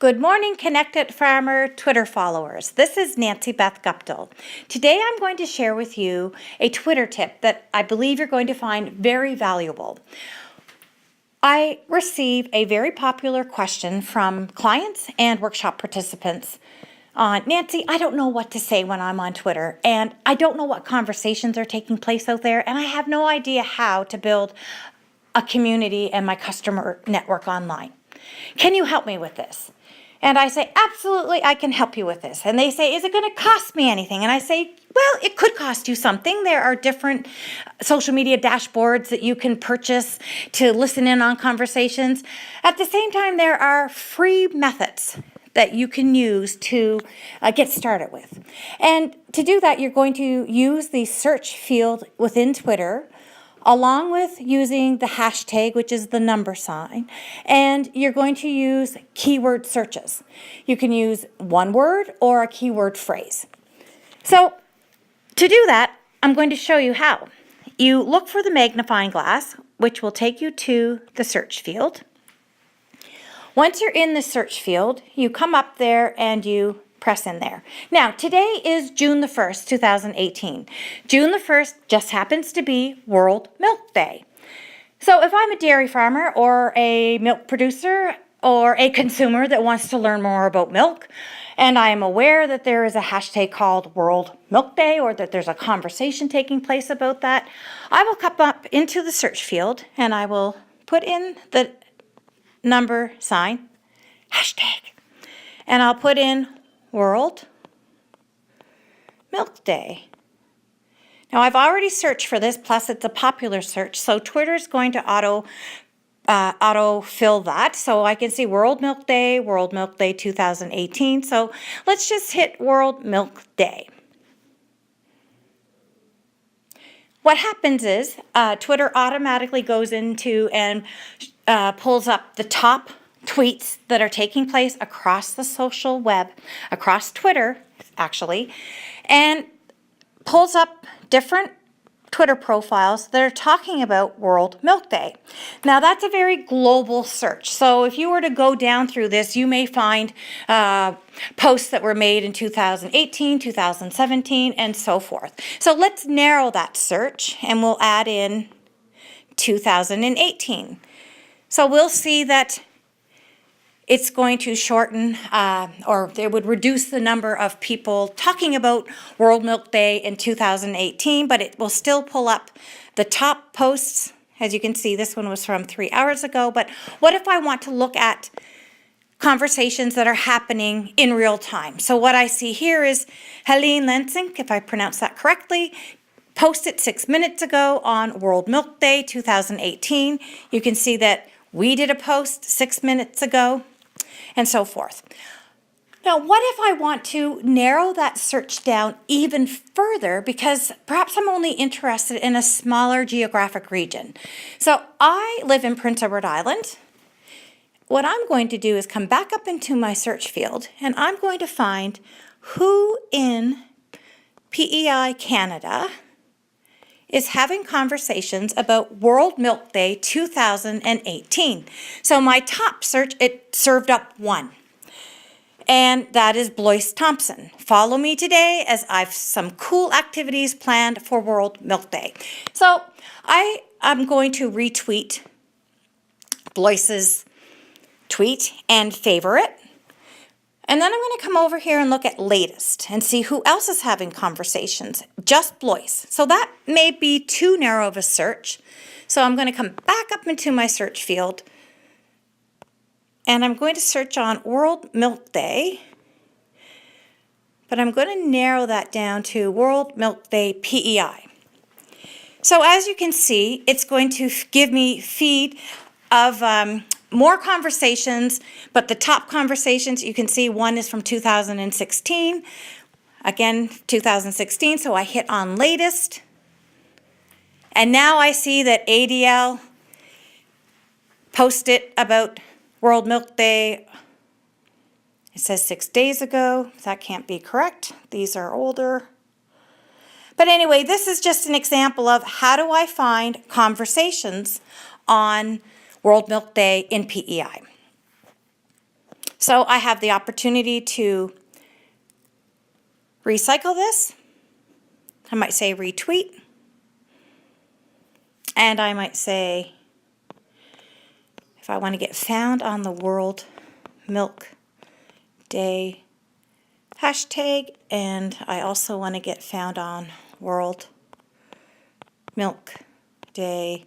Good morning, Connected Farmer Twitter followers. This is Nancy Beth Guptill. Today I'm going to share with you a Twitter tip that I believe you're going to find very valuable. I receive a very popular question from clients and workshop participants on, Nancy, I don't know what to say when I'm on Twitter, and I don't know what conversations are taking place out there, and I have no idea how to build a community and my customer network online. Can you help me with this? And I say, absolutely, I can help you with this. And they say, is it going to cost me anything? And I say, well, it could cost you something. There are different social media dashboards that you can purchase to listen in on conversations. At the same time, there are free methods that you can use to get started with. And to do that, you're going to use the search field within Twitter, along with using the hashtag, which is the number sign, and you're going to use keyword searches. You can use one word or a keyword phrase. So to do that, I'm going to show you how. You look for the magnifying glass, which will take you to the search field. Once you're in the search field, you come up there and you press in there. Now, today is June the 1st, 2018. June the 1st just happens to be World Milk Day. So if I'm a dairy farmer or a milk producer or a consumer that wants to learn more about milk, and I am aware that there is a hashtag called World Milk Day or that there's a conversation taking place about that, I will come up into the search field and I will put in the number sign, hashtag, and I'll put in World Milk Day. Now, I've already searched for this, plus it's a popular search, so Twitter's going to auto-fill that. So I can see World Milk Day 2018. So let's just hit World Milk Day. What happens is Twitter automatically goes into and pulls up the top tweets that are taking place across the social web, across Twitter, actually, and pulls up different Twitter profiles that are talking about World Milk Day. Now, that's a very global search. So if you were to go down through this, you may find posts that were made in 2018, 2017, and so forth. So let's narrow that search, and we'll add in 2018. So we'll see that it's going to shorten or it would reduce the number of people talking about World Milk Day in 2018, but it will still pull up the top posts. As you can see, this one was from 3 hours ago. But what if I want to look at conversations that are happening in real time? So what I see here is Helene Lensink, if I pronounce that correctly, posted 6 minutes ago on World Milk Day 2018. You can see that we did a post 6 minutes ago, and so forth. Now, what if I want to narrow that search down even further because perhaps I'm only interested in a smaller geographic region? So I live in Prince Edward Island. What I'm going to do is come back up into my search field, and I'm going to find who in PEI Canada is having conversations about World Milk Day 2018. So my top search, it served up one. And that is Blois Thompson. Follow me today as I've some cool activities planned for World Milk Day. So I am going to retweet Blois's tweet and favorite. And then I'm going to come over here and look at latest and see who else is having conversations. Just Blois. So that may be too narrow of a search. So I'm going to come back up into my search field. And I'm going to search on World Milk Day. But I'm going to narrow that down to World Milk Day PEI. So as you can see, it's going to give me feed of more conversations, but the top conversations, you can see one is from 2016. Again, 2016, so I hit on latest. And now I see that ADL posted about World Milk Day. It says 6 days ago. That can't be correct. These are older. But anyway, this is just an example of how do I find conversations on World Milk Day in PEI. So I have the opportunity to recycle this. I might say retweet. And I might say, if I want to get found on the World Milk Day hashtag, and I also want to get found on World Milk Day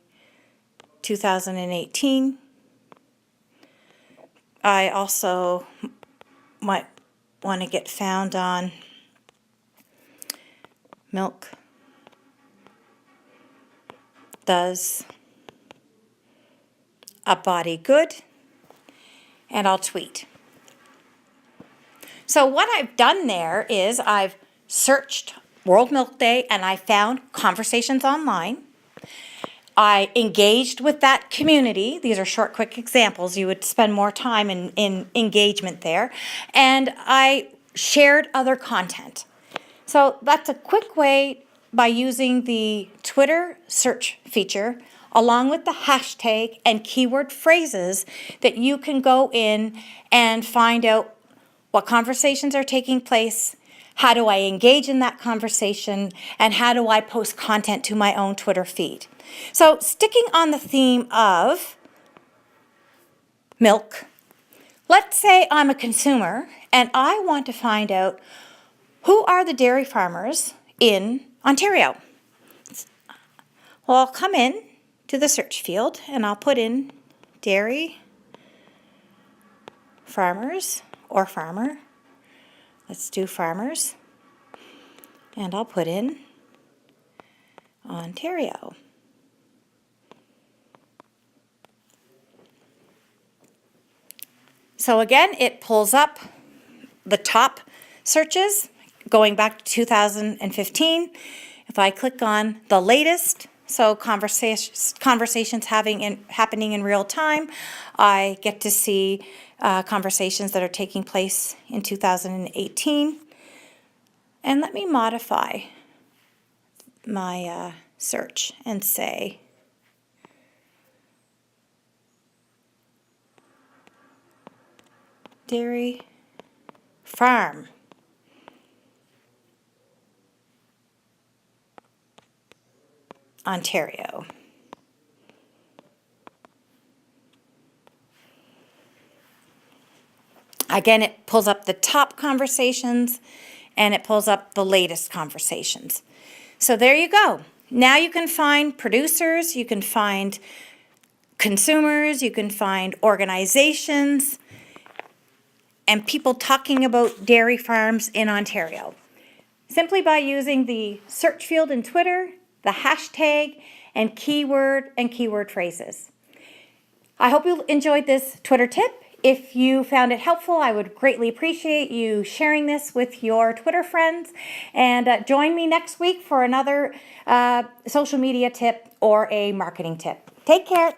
2018. I also might want to get found on Milk Does a Body Good, and I'll tweet. So what I've done there is I've searched World Milk Day and I found conversations online. I engaged with that community. These are short, quick examples. You would spend more time in engagement there. And I shared other content. So that's a quick way, by using the Twitter search feature, along with the hashtag and keyword phrases, that you can go in and find out what conversations are taking place, how do I engage in that conversation, and how do I post content to my own Twitter feed. So sticking on the theme of milk, let's say I'm a consumer and I want to find out who are the dairy farmers in Ontario. Well, I'll come in to the search field and I'll put in dairy farmers or farmer. Let's do farmers. And I'll put in Ontario. So again, it pulls up the top searches going back to 2015. If I click on the latest, so conversations happening in real time, I get to see conversations that are taking place in 2018. And let me modify my search and say dairy farm. Ontario. Again, it pulls up the top conversations and it pulls up the latest conversations. So there you go. Now you can find producers, you can find consumers, you can find organizations, and people talking about dairy farms in Ontario, simply by using the search field in Twitter, the hashtag, and keyword phrases. I hope you enjoyed this Twitter tip. If you found it helpful, I would greatly appreciate you sharing this with your Twitter friends. And join me next week for another social media tip or a marketing tip. Take care.